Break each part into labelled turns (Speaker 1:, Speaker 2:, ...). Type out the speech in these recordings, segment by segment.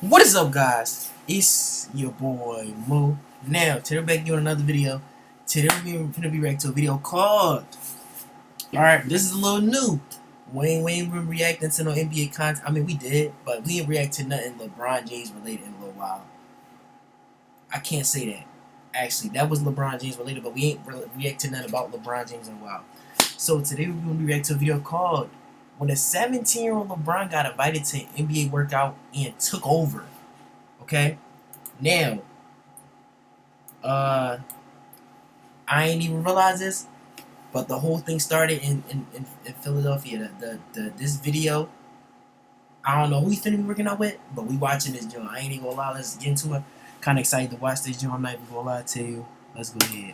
Speaker 1: What is up, guys? It's your boy Mo. Now, today we're back doing another video. Today we're gonna be reacting to a video called. Alright, this is a little new. We ain't been reacting to no NBA content. I mean, we did, but we ain't react to nothing LeBron James related in a little while. I can't say that. Actually, that was LeBron James related, but we ain't react to nothing about LeBron James in a while. So today we're gonna be reacting to a video called when a 17-year-old LeBron got invited to an NBA workout and took over. Okay? Now, I ain't even realize this, but the whole thing started in Philadelphia. This video, I don't know who he's finna be working out with, but we watching this joint. I ain't even gonna lie, let's get into it. Kinda excited to watch this joint. I'm not even gonna lie to you. Let's go ahead.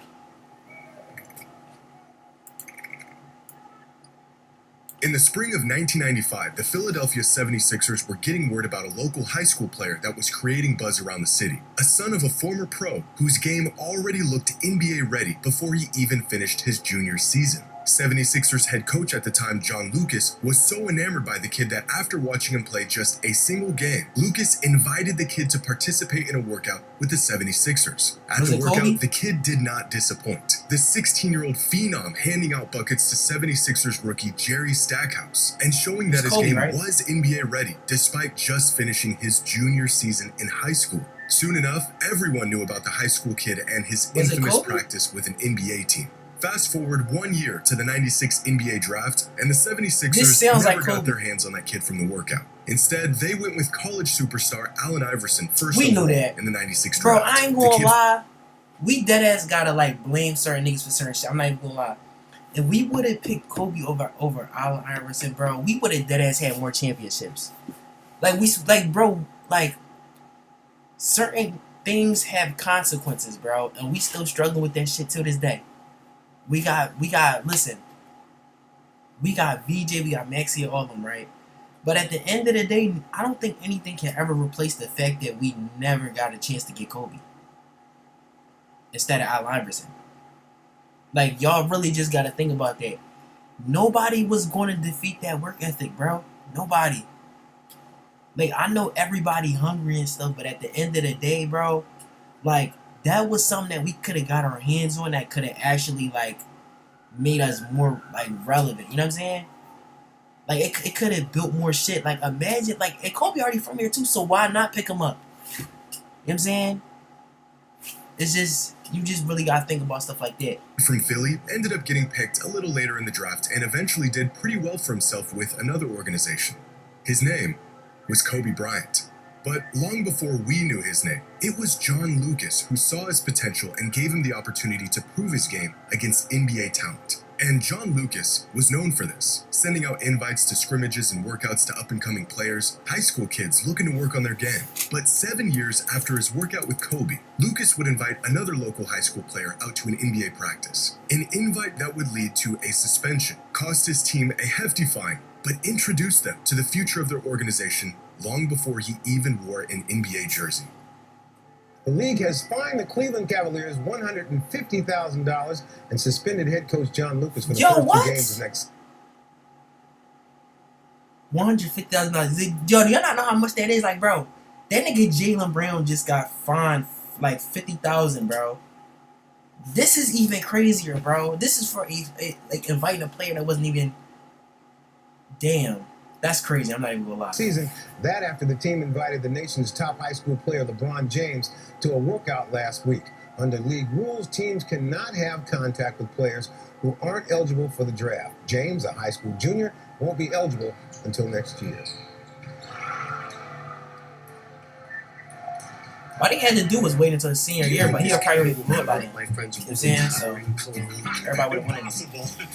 Speaker 2: In the spring of 1995, the Philadelphia 76ers were getting word about a local high school player that was creating buzz around the city. A son of a former pro whose game already looked NBA ready before he even finished his junior season. 76ers head coach at the time, John Lucas, was so enamored by the kid that after watching him play just a single game, Lucas invited the kid to participate in a workout with the 76ers. At the workout, the kid did not disappoint. The 16-year-old phenom handing out buckets to 76ers rookie Jerry Stackhouse and showing that his game was NBA ready despite just finishing his junior season in high school. Soon enough, everyone knew about the high school kid and his infamous practice with an NBA team. Fast forward 1 year to the 96 NBA draft, and the 76ers never got their hands on that kid from the workout. Instead, they went with college superstar Allen Iverson first overall in the 96 draft.
Speaker 1: Bro, I ain't gonna lie. We deadass gotta like blame certain niggas for certain shit. I'm not even gonna lie. If we would have picked Kobe over Allen Iverson, bro, we would have deadass had more championships. Like certain things have consequences, bro, and we still struggling with that shit till this day. We got VJ, we got Maxey, all of them, right? But at the end of the day, I don't think anything can ever replace the fact that we never got a chance to get Kobe instead of Allen Iverson. Like, y'all really just got to think about that. Nobody was going to defeat that work ethic, bro. Nobody. Like, I know everybody hungry and stuff, but at the end of the day, bro, like, that was something that we could have got our hands on that could have actually, like, made us more, like, relevant. You know what I'm saying? Like, it could have built more shit. Like, imagine, like, and Kobe already from here, too, so why not pick him up? You know what I'm saying? It's just, you just really got to think about stuff like that.
Speaker 2: From Philly, ended up getting picked a little later in the draft and eventually did pretty well for himself with another organization. His name was Kobe Bryant. But long before we knew his name, it was John Lucas who saw his potential and gave him the opportunity to prove his game against NBA talent. And John Lucas was known for this, sending out invites to scrimmages and workouts to up-and-coming players, high school kids looking to work on their game. But 7 years after his workout with Kobe, Lucas would invite another local high school player out to an NBA practice. An invite that would lead to a suspension, cost his team a hefty fine, but introduced them to the future of their organization long before he even wore an NBA jersey.
Speaker 3: The league has fined the Cleveland Cavaliers $150,000 and suspended head coach John Lucas for the first 2 games of next.
Speaker 1: $150,000. Yo, do y'all not know how much that is? Like, bro, that nigga Jaylen Brown just got fined like $50,000, bro. This is even crazier, bro. This is for like inviting a player that wasn't even. Damn. That's crazy. I'm not even gonna lie.
Speaker 3: Season that after the team invited the nation's top high school player LeBron James to a workout last week. Under league rules, teams cannot have contact with players who aren't eligible for the draft. James, a high school junior, won't be eligible until next year.
Speaker 1: All he had to do was wait until his senior year, but he'll probably would have by then. You know what I'm saying? So everybody would have wanted him.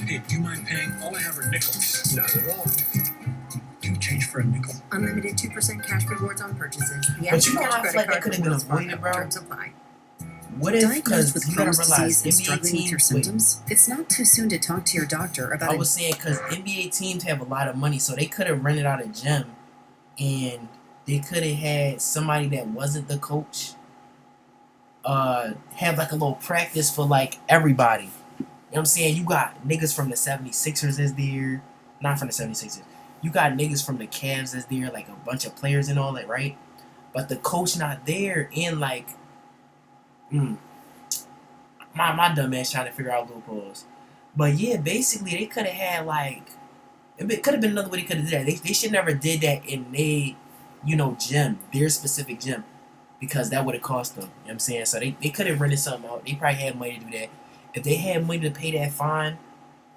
Speaker 4: Hey, do you mind paying? All I have are nickels.
Speaker 3: Not at all.
Speaker 4: Do you change for a nickel?
Speaker 5: Unlimited 2% cash rewards on purchases.
Speaker 1: But you know how I feel like that could have been avoided, bro? What if, because you gotta realize NBA teams,
Speaker 5: symptoms, it's not too soon to talk to your doctor about
Speaker 1: I was saying, because NBA teams have a lot of money, so they could have rented out a gym, and they could have had somebody that wasn't the coach have like a little practice for like everybody. You know what I'm saying? You got niggas from the 76ers is there. Not from the 76ers. You got niggas from the Cavs that's there, like a bunch of players and all that, right? but the coach not there, and like, my dumb ass trying to figure out loopholes. But yeah, basically they could have had like, it could have been another way they could have did that. They should never did that in gym, their specific gym, because that would have cost them. You know what I'm saying? So they could have rented something out. They probably had money to do that. If they had money to pay that fine,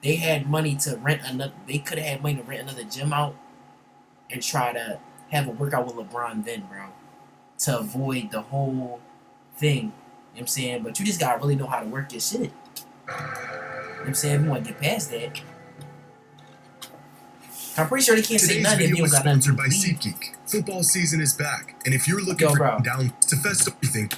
Speaker 1: they had money to rent another. They could have had money to rent another gym out and try to have a workout with LeBron then, bro, to avoid the whole thing. You know what I'm saying? But you just gotta really know how to work your shit. You know what I'm saying? If you want to get past that. I'm pretty sure they can't say
Speaker 2: Today's
Speaker 1: nothing if
Speaker 2: video
Speaker 1: you
Speaker 2: is
Speaker 1: don't got nothing
Speaker 2: sponsored
Speaker 1: to
Speaker 2: by
Speaker 1: leave.
Speaker 2: SeatGeek. Football season is back, and if you're looking
Speaker 1: Yo,
Speaker 2: for
Speaker 1: bro.
Speaker 2: down to fest everything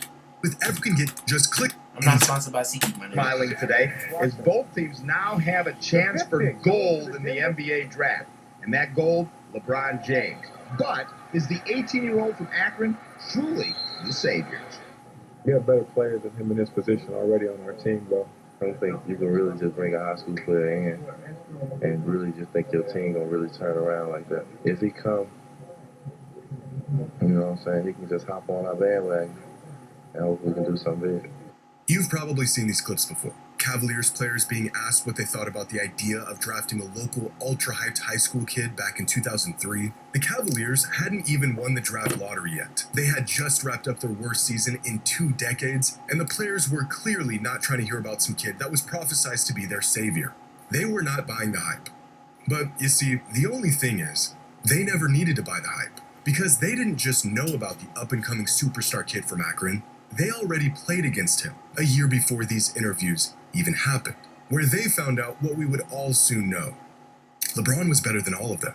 Speaker 2: with everything, just click.
Speaker 1: I'm not sponsored by SeatGeek, my nigga.
Speaker 6: Smiling today as both teams now have a chance for gold in the NBA draft. And that gold, LeBron James. But is the 18-year-old from Akron truly the savior?
Speaker 7: We have better players than him in this position already on our team, bro. I don't think you can really just bring a high school player in and really just think your team gonna really turn around like that. If he come, you know what I'm saying, he can just hop on our bandwagon and hopefully we can do something big.
Speaker 2: You've probably seen these clips before. Cavaliers players being asked what they thought about the idea of drafting a local ultra-hyped high school kid back in 2003. The Cavaliers hadn't even won the draft lottery yet. They had just wrapped up their worst season in 2 decades, and the players were clearly not trying to hear about some kid that was prophesized to be their savior. They were not buying the hype. But you see, the only thing is, they never needed to buy the hype, because they didn't just know about the up-and-coming superstar kid from Akron. They already played against him a year before these interviews even happened, where they found out what we would all soon know. LeBron was better than all of them.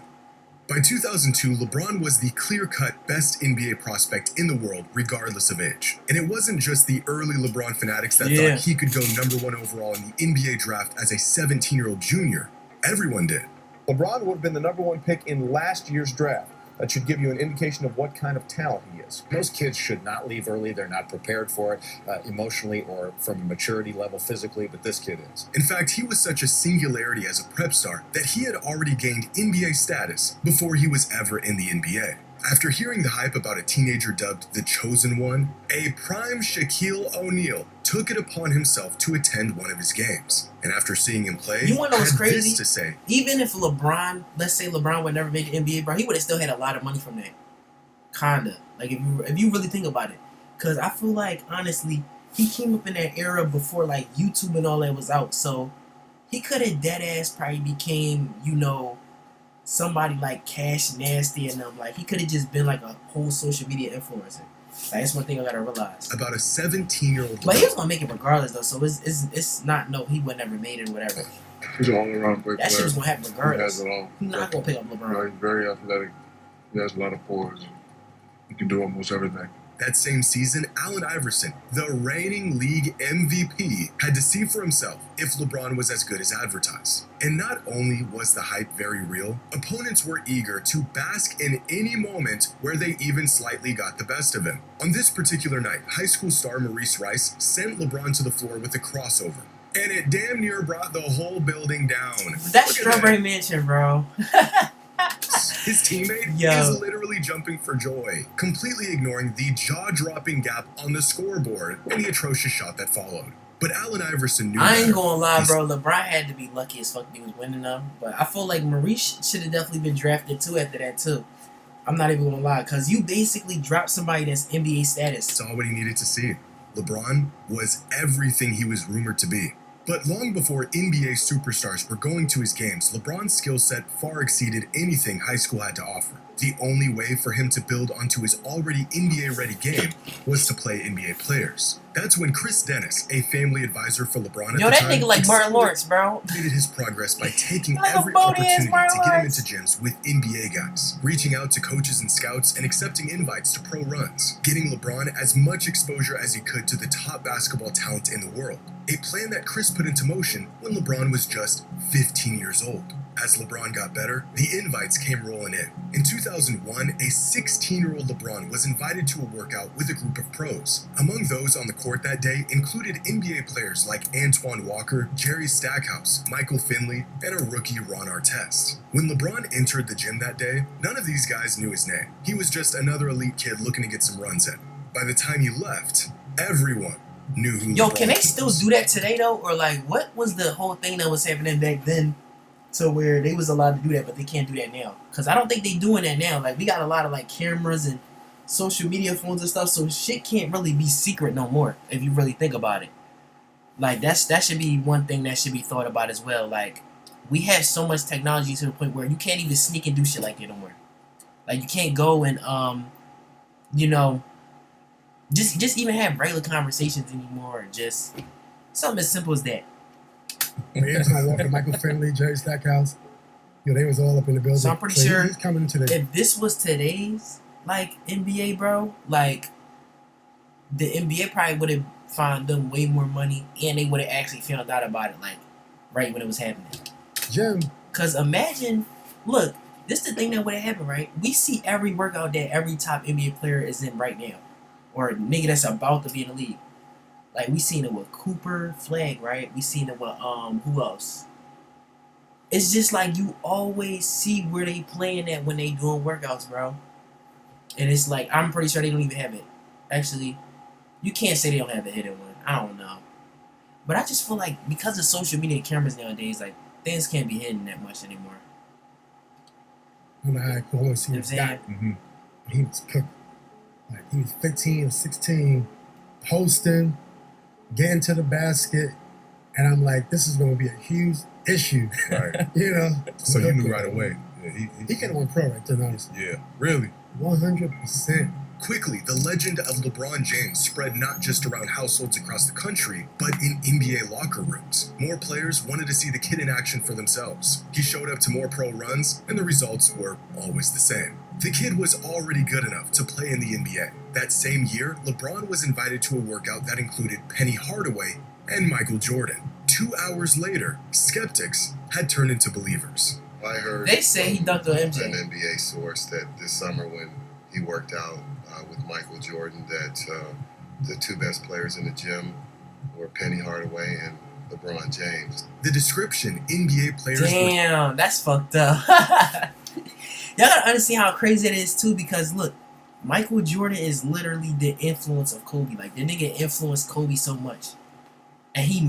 Speaker 2: By 2002, LeBron was the clear-cut best NBA prospect in the world, regardless of age. And it wasn't just the early LeBron fanatics that thought he could go #1 overall in the NBA draft as a 17-year-old junior. Everyone did.
Speaker 8: LeBron would have been the #1 pick in last year's draft. That should give you an indication of what kind of talent he is.
Speaker 9: Most kids should not leave early. They're not prepared for it emotionally or from a maturity level physically, but this kid is.
Speaker 2: In fact, he was such a singularity as a prep star that he had already gained NBA status before he was ever in the NBA. After hearing the hype about a teenager dubbed the Chosen One, a prime Shaquille O'Neal took it upon himself to attend one of his games. And after seeing him play,
Speaker 1: You wanna know what's
Speaker 2: had
Speaker 1: crazy?
Speaker 2: this to say.
Speaker 1: Even if LeBron, let's say LeBron would never make the NBA, bro, he would have still had a lot of money from that. Kinda. Like, if you really think about it. Because I feel like, honestly, he came up in that era before, like, YouTube and all that was out. So, he could have deadass probably became, somebody like Cash Nasty and them. Like, he could have just been, like, a whole social media influencer. Like, that's one thing I gotta realize.
Speaker 2: About a 17-year-old
Speaker 1: But he was gonna make it regardless, though. So, it's not, no, he would never made it or whatever.
Speaker 7: He's an all-around great
Speaker 1: That
Speaker 7: player.
Speaker 1: shit was gonna happen regardless.
Speaker 7: He has it all.
Speaker 1: He's not gonna pick up
Speaker 7: You know,
Speaker 1: LeBron.
Speaker 7: he's very athletic. He has a lot of poise. He can do almost everything.
Speaker 2: That same season, Allen Iverson, the reigning league MVP, had to see for himself if LeBron was as good as advertised. And not only was the hype very real, opponents were eager to bask in any moment where they even slightly got the best of him. On this particular night, high school star Maurice Rice sent LeBron to the floor with a crossover. And it damn near brought the whole building down.
Speaker 1: That
Speaker 2: Look at
Speaker 1: Strawberry Mansion, bro.
Speaker 2: His teammate
Speaker 1: Yo.
Speaker 2: is literally jumping for joy, completely ignoring the jaw-dropping gap on the scoreboard and the atrocious shot that followed. But Allen Iverson knew
Speaker 1: I ain't
Speaker 2: better.
Speaker 1: gonna lie, bro. LeBron had to be lucky as fuck that he was winning them. But I feel like Maurice should have definitely been drafted too after that too. I'm not even gonna lie, cause you basically dropped somebody that's NBA status.
Speaker 2: Saw what he needed to see. LeBron was everything he was rumored to be. But long before NBA superstars were going to his games, LeBron's skill set far exceeded anything high school had to offer. The only way for him to build onto his already NBA-ready game was to play NBA players. That's when Chris Dennis, a family advisor for LeBron at
Speaker 1: Yo,
Speaker 2: the
Speaker 1: that
Speaker 2: time,
Speaker 1: nigga like Martin Lawrence, bro.
Speaker 2: accelerated his progress by taking
Speaker 1: Like a
Speaker 2: every
Speaker 1: boat-ass
Speaker 2: opportunity to
Speaker 1: Martin
Speaker 2: get him
Speaker 1: Lawrence.
Speaker 2: into gyms with NBA guys, reaching out to coaches and scouts and accepting invites to pro runs, getting LeBron as much exposure as he could to the top basketball talent in the world. a plan that Chris put into motion when LeBron was just 15 years old. As LeBron got better, the invites came rolling in. In 2001, a 16-year-old LeBron was invited to a workout with a group of pros. Among those on the court that day included NBA players like Antoine Walker, Jerry Stackhouse, Michael Finley, and a rookie Ron Artest. When LeBron entered the gym that day, none of these guys knew his name. He was just another elite kid looking to get some runs in. By the time he left, everyone knew who
Speaker 1: Yo,
Speaker 2: LeBron
Speaker 1: can they
Speaker 2: was.
Speaker 1: still do that today though, or like what was the whole thing that was happening back then? To where they was allowed to do that, but they can't do that now. Cause I don't think they doing that now. Like we got a lot of like cameras and social media phones and stuff, so shit can't really be secret no more. If you really think about it, like that should be one thing that should be thought about as well. Like we have so much technology to the point where you can't even sneak and do shit like that no more. Like you can't go and you know, just even have regular conversations anymore. Or just something as simple as that.
Speaker 10: Antoine Walker, Michael Finley, Jerry Stackhouse, they was all up in the building.
Speaker 1: So I'm pretty sure
Speaker 10: he's coming into the.
Speaker 1: If this was today's like NBA, bro, like the NBA probably would have found them way more money, and they would have actually found out about it, like right when it was happening.
Speaker 10: Jim.
Speaker 1: Cause imagine, look, this is the thing that would have happened, right? We see every workout that every top NBA player is in right now, or a nigga that's about to be in the league. Like we seen it with Cooper Flag, right? We seen it with who else? It's just like you always see where they playing at when they doing workouts, bro. And it's like I'm pretty sure they don't even have it. Actually, you can't say they don't have a hidden one. I don't know. But I just feel like because of social media and cameras nowadays, like things can't be hidden that much anymore.
Speaker 10: When I always see his guy, he was cooking. Like he was 15 or 16, posting, getting to the basket, and I'm like, this is going to be a huge issue.
Speaker 2: Right.
Speaker 10: So
Speaker 2: you knew right away. Yeah,
Speaker 10: he could have went pro right then, honestly.
Speaker 2: Yeah, really.
Speaker 10: 100%.
Speaker 2: Quickly, the legend of LeBron James spread not just around households across the country, but in NBA locker rooms. More players wanted to see the kid in action for themselves. He showed up to more pro runs, and the results were always the same. The kid was already good enough to play in the NBA. That same year, LeBron was invited to a workout that included Penny Hardaway and Michael Jordan. 2 hours later, skeptics had turned into believers.
Speaker 11: I heard
Speaker 1: They say he dunked on MJ.
Speaker 11: an NBA source that this summer when he worked out with Michael Jordan that the two best players in the gym were Penny Hardaway and LeBron James.
Speaker 2: The description NBA players
Speaker 1: Damn, that's fucked up. Y'all gotta understand how crazy it is too, because look, Michael Jordan is literally the influence of Kobe. Like the nigga influenced Kobe so much, and he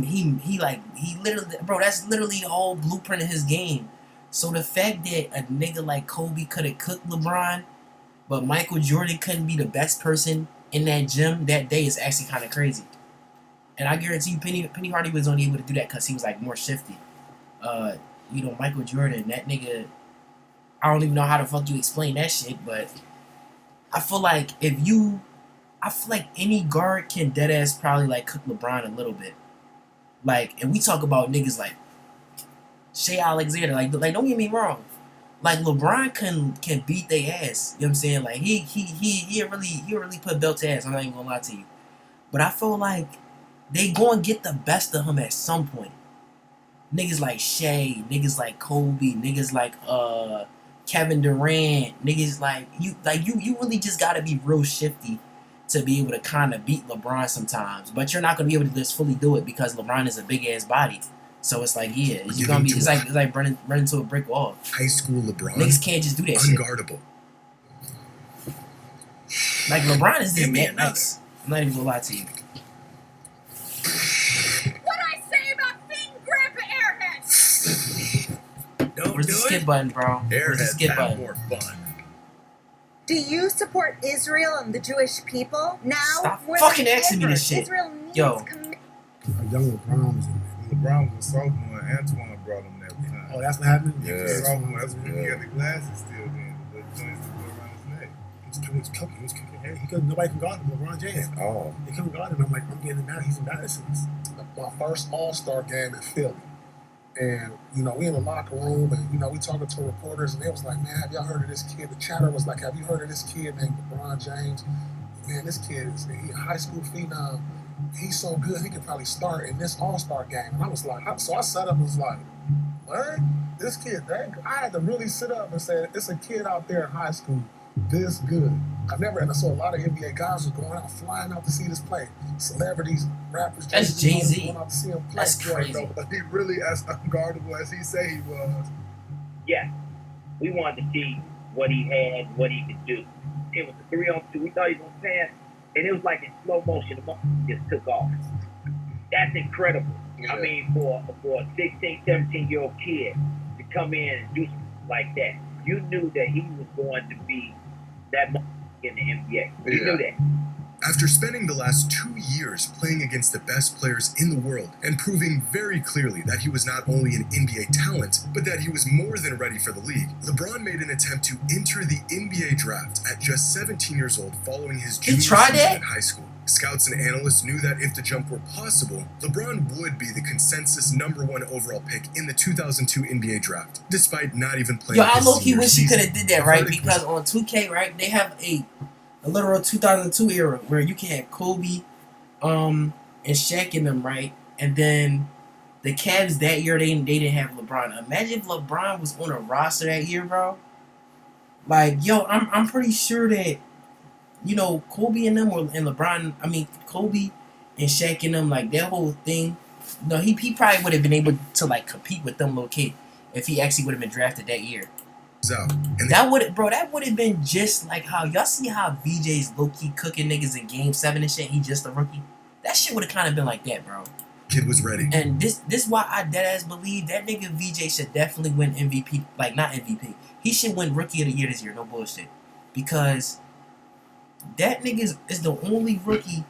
Speaker 1: literally, bro, that's literally the whole blueprint of his game. So the fact that a nigga like Kobe could have cooked LeBron, but Michael Jordan couldn't be the best person in that gym that day is actually kind of crazy. And I guarantee you, Penny Hardaway was only able to do that because he was like more shifty. Michael Jordan, that nigga, I don't even know how the fuck you explain that shit, but I feel like any guard can deadass probably like cook LeBron a little bit. Like, and we talk about niggas like Shea Alexander, like don't get me wrong. Like LeBron can beat their ass. You know what I'm saying? Like he'll really put belt to ass. I'm not even gonna lie to you. But I feel like they gonna get the best of him at some point. Niggas like Shea, niggas like Kobe, niggas like Kevin Durant, niggas like you really just gotta be real shifty to be able to kind of beat LeBron sometimes. But you're not gonna be able to just fully do it because LeBron is a big ass body. So it's like, yeah, it's like running into a brick wall.
Speaker 2: High school LeBron.
Speaker 1: Niggas can't just do that shit.
Speaker 2: Unguardable.
Speaker 1: Like LeBron is just that nice. I'm not even gonna lie to you.
Speaker 12: What I say about feeding Grandpa Airhead?
Speaker 1: Where's the skip button, bro? Where's the skip button?
Speaker 2: More fun.
Speaker 12: Do you support Israel and the Jewish people? Now,
Speaker 1: Stop
Speaker 12: more
Speaker 1: fucking
Speaker 12: than
Speaker 1: asking me
Speaker 12: ever,
Speaker 1: this shit.
Speaker 12: Israel needs
Speaker 1: Yo.
Speaker 10: A young LeBron was in there.
Speaker 13: LeBron was a sophomore and Antoine brought him that time.
Speaker 10: Oh, that's what happened?
Speaker 13: Yeah, sophomore. That's when he had the glasses still then. The joints that go around his neck.
Speaker 10: He was cooking. Nobody can guard him. LeBron James.
Speaker 7: Oh.
Speaker 10: They couldn't guard him. I'm like, I'm getting embarrassed. He's embarrassing us.
Speaker 14: My first All-Star game in Philly. And, we in the locker room and, we talking to reporters and they was like, man, have y'all heard of this kid? The chatter was like, have you heard of this kid named LeBron James? Man, this kid he a high school phenom. he's so good, he could probably start in this All-Star game. And I was like, so I sat up and was like, what? This kid, I had to really sit up and say, it's a kid out there in high school this good. I've never, and I saw a lot of NBA guys was going out, flying out to see this play. Celebrities, rappers,
Speaker 1: that's Jay-Z.
Speaker 14: Going out to see him play.
Speaker 1: That's crazy.
Speaker 13: But he really as unguardable as he said he was.
Speaker 15: Yeah, we wanted to see what he had, what he could do. It was a 3-on-2. We thought he was going to pass, and it was like in slow motion. The ball just took off. That's incredible. Yeah. I mean, for a 16, 17-year-old kid to come in and do something like that, you knew that he was going to be that much in the NBA. You knew that.
Speaker 2: After spending the last 2 years playing against the best players in the world and proving very clearly that he was not only an NBA talent, but that he was more than ready for the league, LeBron made an attempt to enter the NBA draft at just 17 years old following his junior season in high school. Scouts and analysts knew that if the jump were possible, LeBron would be the consensus #1 overall pick in the 2002 NBA draft, despite not even playing.
Speaker 1: Yo, I low-key wish he could have did that, right? Because on 2K, right, they have a literal 2002 era where you can have Kobe, and Shaq in them, right? And then the Cavs that year they didn't have LeBron. Imagine if LeBron was on a roster that year, bro. Like, yo, I'm pretty sure that, you know, Kobe and them were, and LeBron, I mean, Kobe and Shaq and them, like, that whole thing, no, he probably would have been able to, like, compete with them little kid if he actually would have been drafted that year. That would have been just like how, y'all see how VJ's low-key cooking niggas in Game 7 and shit, he just a rookie? That shit would have kind of been like that, bro.
Speaker 2: Kid was ready.
Speaker 1: And this why I deadass believe that nigga VJ should definitely win MVP, like, not MVP. He should win Rookie of the Year this year, no bullshit. Because that nigga is the only rookie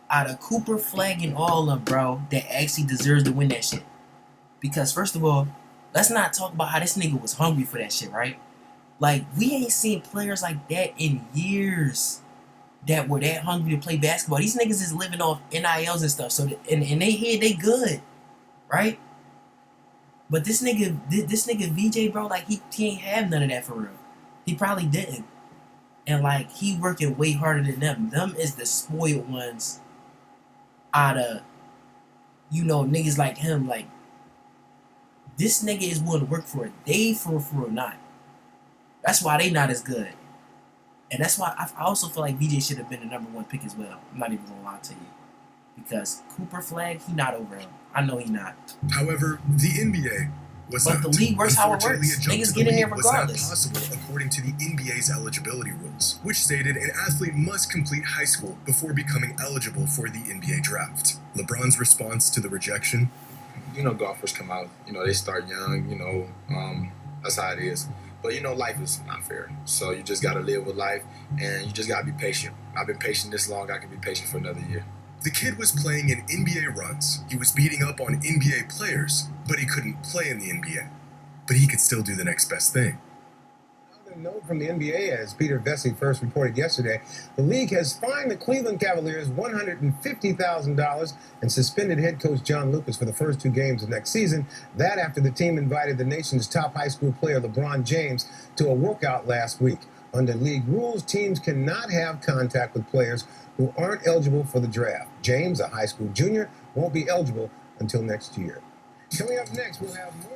Speaker 1: out of Cooper, Flag, and all of them, bro, that actually deserves to win that shit. Because, first of all, let's not talk about how this nigga was hungry for that shit, right? Like, we ain't seen players like that in years that were that hungry to play basketball. These niggas is living off NILs and stuff, so and they hear they good, right? But this nigga VJ, bro, like, he ain't have none of that for real. He probably didn't. And, like, he working way harder than them. Them is the spoiled ones out of, you know, niggas like him. Like, this nigga is willing to work for it. They for real not. That's why they not as good. And that's why I also feel like VJ should have been the #1 pick as well. I'm not even gonna lie to you. Because Cooper, Flag, he not over him. I know he not.
Speaker 2: However, the NBA was
Speaker 1: but
Speaker 2: not.
Speaker 1: The league works how it works. Niggas get in there regardless.
Speaker 2: Was not possible according to the NBA's eligibility rules, which stated an athlete must complete high school before becoming eligible for the NBA draft. LeBron's response to the rejection?
Speaker 16: You know, golfers come out, you know, they start young, you know, that's how it is. But, you know, life is not fair. So you just got to live with life, and you just got to be patient. I've been patient this long, I can be patient for another year.
Speaker 2: The kid was playing in NBA runs. He was beating up on NBA players, but he couldn't play in the NBA. But he could still do the next best thing.
Speaker 3: Note from the NBA, as Peter Vesey first reported yesterday, the league has fined the Cleveland Cavaliers $150,000 and suspended head coach John Lucas for the first 2 games of next season. That after the team invited the nation's top high school player, LeBron James, to a workout last week. Under league rules, teams cannot have contact with players who aren't eligible for the draft. James, a high school junior, won't be eligible until next year. Coming up next, we'll have more.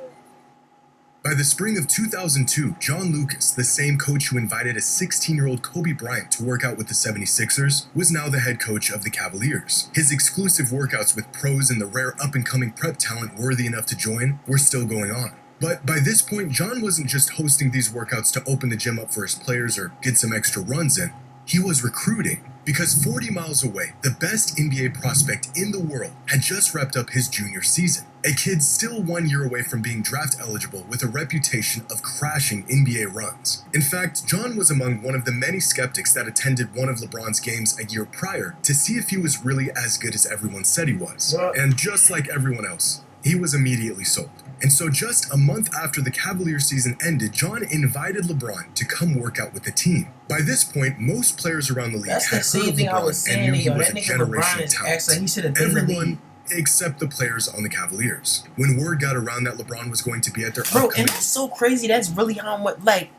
Speaker 2: By the spring of 2002, John Lucas, the same coach who invited a 16-year-old Kobe Bryant to work out with the 76ers, was now the head coach of the Cavaliers. His exclusive workouts with pros and the rare up-and-coming prep talent worthy enough to join were still going on. But by this point, John wasn't just hosting these workouts to open the gym up for his players or get some extra runs in. He was recruiting. Because 40 miles away, the best NBA prospect in the world had just wrapped up his junior season. A kid still 1 year away from being draft eligible with a reputation of crashing NBA runs. In fact, John was among one of the many skeptics that attended one of LeBron's games a year prior to see if he was really as good as everyone said he was. And just like everyone else, he was immediately sold. And so just a month after the Cavaliers season ended, John invited LeBron to come work out with the team. By this point, most players around the league had heard of LeBron and knew he was a generational talent. Everyone except the players on the Cavaliers. When word got around that LeBron was going to be at their
Speaker 1: upcoming... and that's so crazy. That's really how much, like,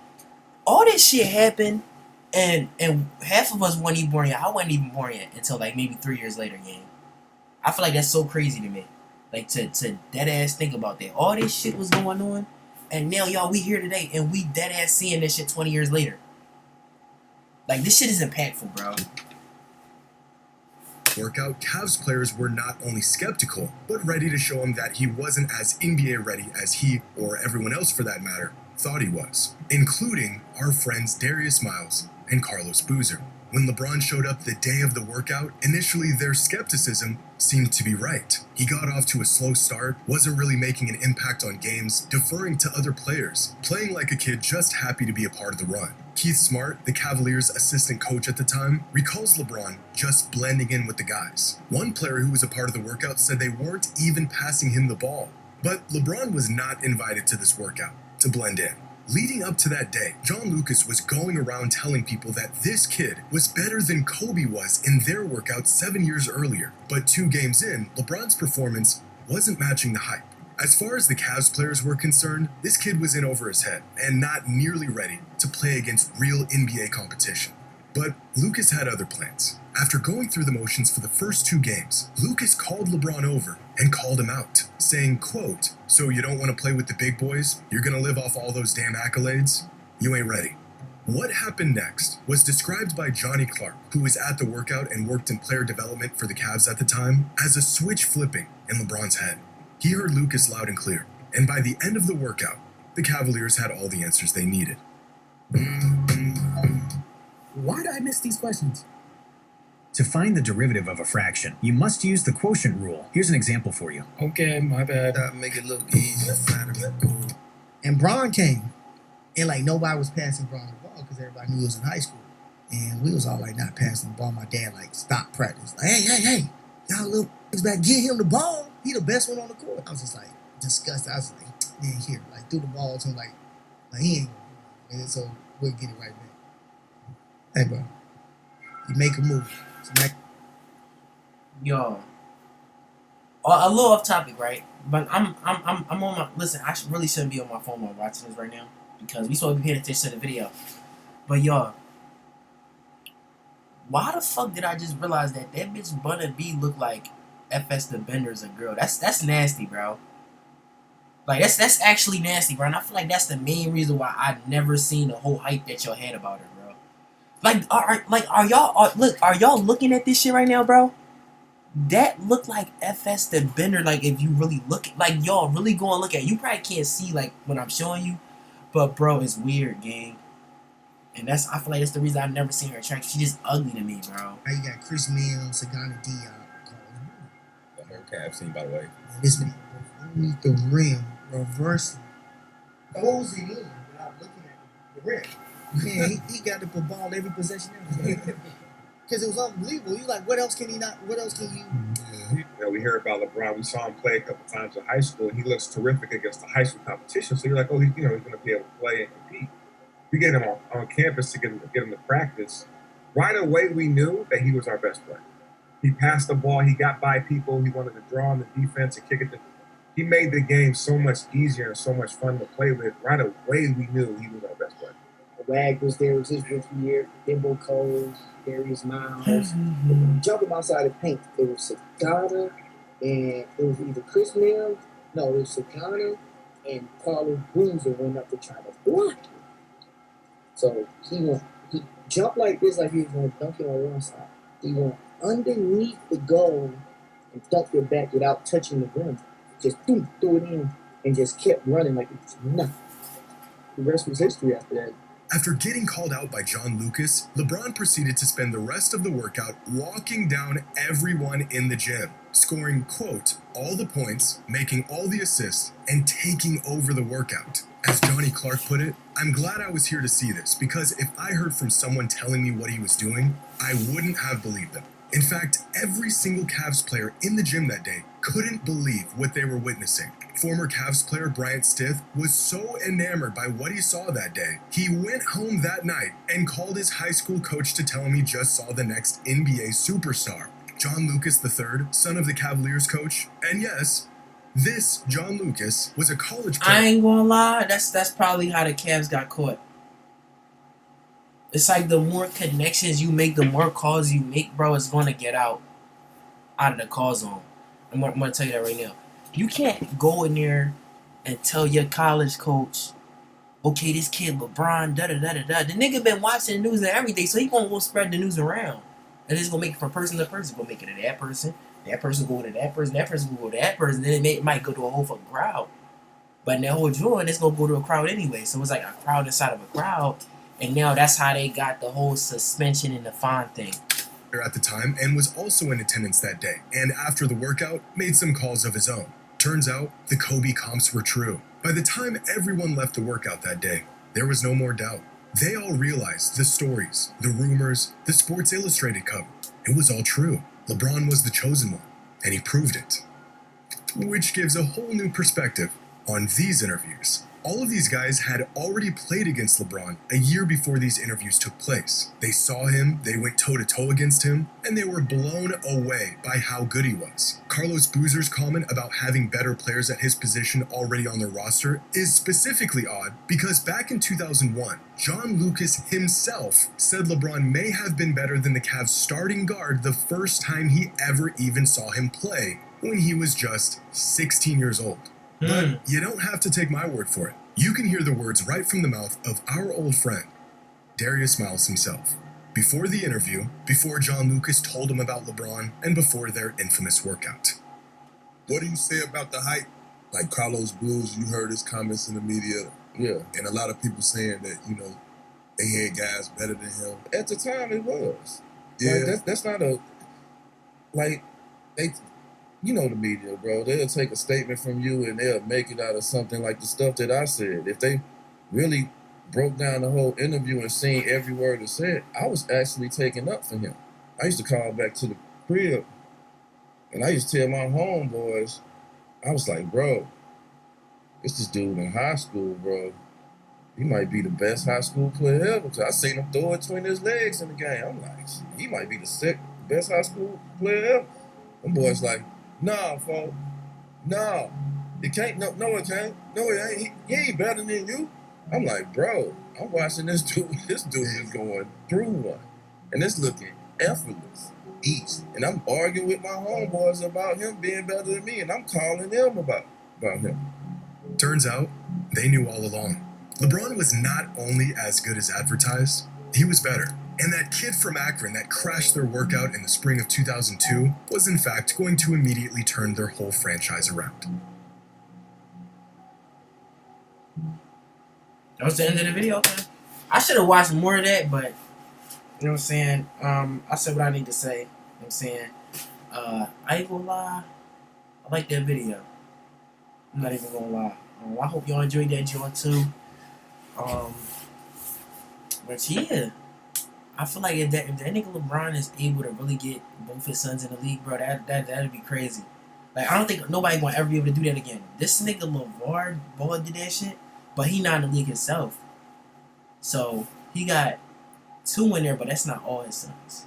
Speaker 1: all this shit happened, and half of us weren't even born yet. I wasn't even born yet until, like, maybe 3 years later, gang. I feel like that's so crazy to me. Like to dead ass think about that. All this shit was going on, and now y'all we here today, and we dead ass seeing this shit 20 years later. Like this shit is impactful, bro.
Speaker 2: Workout, Cavs players were not only skeptical, but ready to show him that he wasn't as NBA ready as he, or everyone else for that matter, thought he was, including our friends Darius Miles and Carlos Boozer. When LeBron showed up the day of the workout, initially their skepticism seemed to be right. He got off to a slow start, wasn't really making an impact on games, deferring to other players, playing like a kid just happy to be a part of the run. Keith Smart, the Cavaliers' assistant coach at the time, recalls LeBron just blending in with the guys. One player who was a part of the workout said they weren't even passing him the ball. But LeBron was not invited to this workout to blend in. Leading up to that day, John Lucas was going around telling people that this kid was better than Kobe was in their workout 7 years earlier. But 2 games in, LeBron's performance wasn't matching the hype. As far as the Cavs players were concerned, this kid was in over his head and not nearly ready to play against real NBA competition. But Lucas had other plans. After going through the motions for the first 2 games, Lucas called LeBron over and called him out, saying, quote, "So you don't want to play with the big boys? You're going to live off all those damn accolades? You ain't ready." What happened next was described by Johnny Clark, who was at the workout and worked in player development for the Cavs at the time, as a switch flipping in LeBron's head. He heard Lucas loud and clear, and by the end of the workout, the Cavaliers had all the answers they needed.
Speaker 17: Why did I miss these questions? To find the derivative of a fraction, you must use the quotient rule. Here's an example for you.
Speaker 4: Okay, my bad.
Speaker 18: Make it look easy. And Bron came, and like nobody was passing Bron the ball because everybody knew he was in high school, and we was all like not passing the ball. My dad like stopped practice. Like, hey, y'all little back, get him the ball. He the best one on the court. I was just like disgusted. I was like, man, here, like threw the ball to him, like he ain't. And so we'll get it right back. Hey, bro, you make a move.
Speaker 1: Yo, a little off topic, right? But I'm on my listen. I really shouldn't be on my phone while watching this right now because we supposed to be paying attention to the video. But y'all, why the fuck did I just realize that bitch Bunna B looked like FS the Bender's a girl? That's nasty, bro. Like that's actually nasty, bro. And I feel like that's the main reason why I never seen the whole hype that y'all had about her, bro. Are y'all looking at this shit right now, bro? That look like FS the Bender. Like if you really look, like y'all really go and look at it. You probably can't see like when I'm showing you, but bro, it's weird, gang. And I feel like that's the reason I've never seen her attractive. She just ugly to me, bro.
Speaker 18: Now you got Chris Mills, Sagana Diop.
Speaker 9: The whole Cavs team, by the way.
Speaker 18: This man underneath the rim, reversing, throws it in without looking at the rim. Man, he got to put ball every possession ever. Because it was unbelievable. You like, what else can he not? What else can you?
Speaker 8: You know, we hear about LeBron. We saw him play a couple times in high school, and he looks terrific against the high school competition. So you're like, oh, he's going to be able to play and compete. We get him on campus to get him to practice. Right away, we knew that he was our best player. He passed the ball. He got by people. He wanted to draw on the defense and kick it. He made the game so much easier and so much fun to play with. Right away, we knew he was our best player.
Speaker 19: Wag was there. It was his rookie year. Dimbo Cole, Darius Miles. Jumping outside the paint. It was Sagana, and it was either Chris Mills. No, it was Sagana, and Carlos Boozer went up to try to block it. So he jumped like this, like he was going to dunk it on one side. He went underneath the goal and dunked it back without touching the rim. Just threw it in and just kept running like it was nothing. The rest was history after that.
Speaker 2: After getting called out by John Lucas, LeBron proceeded to spend the rest of the workout walking down everyone in the gym, scoring, quote, all the points, making all the assists, and taking over the workout. As Johnny Clark put it, I'm glad I was here to see this because if I heard from someone telling me what he was doing, I wouldn't have believed them. In fact, every single Cavs player in the gym that day couldn't believe what they were witnessing. Former Cavs player Bryant Stith was so enamored by what he saw that day, he went home that night and called his high school coach to tell him he just saw the next NBA superstar. John Lucas III, son of the Cavaliers coach, and yes, this John Lucas was a college player.
Speaker 1: I ain't gonna lie, that's probably how the Cavs got caught. It's like the more connections you make, the more calls you make, bro, it's gonna get out of the call zone. I'm gonna tell you that right now. You can't go in there and tell your college coach, okay, this kid LeBron, da da da da da. The nigga been watching the news and everything, so he gonna go spread the news around. And it's gonna make it from person to person. Gonna make it to that person. That person go to that person. That person go to that person. Then it might go to a whole fucking crowd. But in that whole joint, it's gonna go to a crowd anyway. So it's like a crowd inside of a crowd. And now that's how they got the whole suspension and the fine thing.
Speaker 2: At the time and was also in attendance that day, and after the workout made some calls of his own. Turns out the Kobe comps were true. By the time everyone left the workout that day, there was no more doubt. They all realized the stories, the rumors, the Sports Illustrated cover. It was all true. LeBron was the chosen one, and he proved it. Which gives a whole new perspective on these interviews. All of these guys had already played against LeBron a year before these interviews took place. They saw him, they went toe-to-toe against him, and they were blown away by how good he was. Carlos Boozer's comment about having better players at his position already on their roster is specifically odd because back in 2001, John Lucas himself said LeBron may have been better than the Cavs starting guard the first time he ever even saw him play when he was just 16 years old. But you don't have to take my word for it. You can hear the words right from the mouth of our old friend, Darius Miles himself. Before the interview, before John Lucas told him about LeBron, and before their infamous workout.
Speaker 13: What do you say about the hype? Like Carlos Booz, you heard his comments in the media.
Speaker 7: Yeah.
Speaker 13: And a lot of people saying that, they had guys better than him.
Speaker 7: At the time, it was.
Speaker 13: Yeah.
Speaker 7: Like, that's not a... Like, they... You know the media, bro. They'll take a statement from you and they'll make it out of something like the stuff that I said. If they really broke down the whole interview and seen every word it said, I was actually taken up for him. I used to call back to the crib and I used to tell my homeboys, I was like, bro, it's this dude in high school, bro. He might be the best high school player ever. Cause I seen him throw it between his legs in the game. I'm like, he might be the best high school player ever. Them boys like, nah, folks. Nah. It can't. No, it can't. No, it ain't. He ain't better than you. I'm like, bro, I'm watching this dude. This dude is going through one. And it's looking effortless, easy. And I'm arguing with my homeboys about him being better than me. And I'm calling them about him.
Speaker 2: Turns out, they knew all along. LeBron was not only as good as advertised, he was better. And that kid from Akron that crashed their workout in the spring of 2002 was in fact going to immediately turn their whole franchise around.
Speaker 1: That was the end of the video, man. I should have watched more of that, but you know what I'm saying? I said what I need to say. You know what I'm saying? I ain't gonna lie. I like that video. I'm not even gonna lie. I hope y'all enjoyed that joint too. But yeah. I feel like if that nigga LeBron is able to really get both his sons in the league, bro, that'd be crazy. Like, I don't think nobody gonna ever be able to do that again. This nigga LeVar Ball did that shit, but he not in the league himself. So he got 2 in there, but that's not all his sons.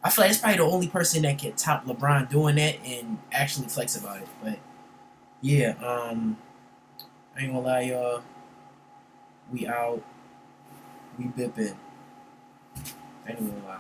Speaker 1: I feel like it's probably the only person that can top LeBron doing that and actually flex about it. But yeah, I ain't gonna lie, y'all. We out. We bipping. I ain't gonna lie.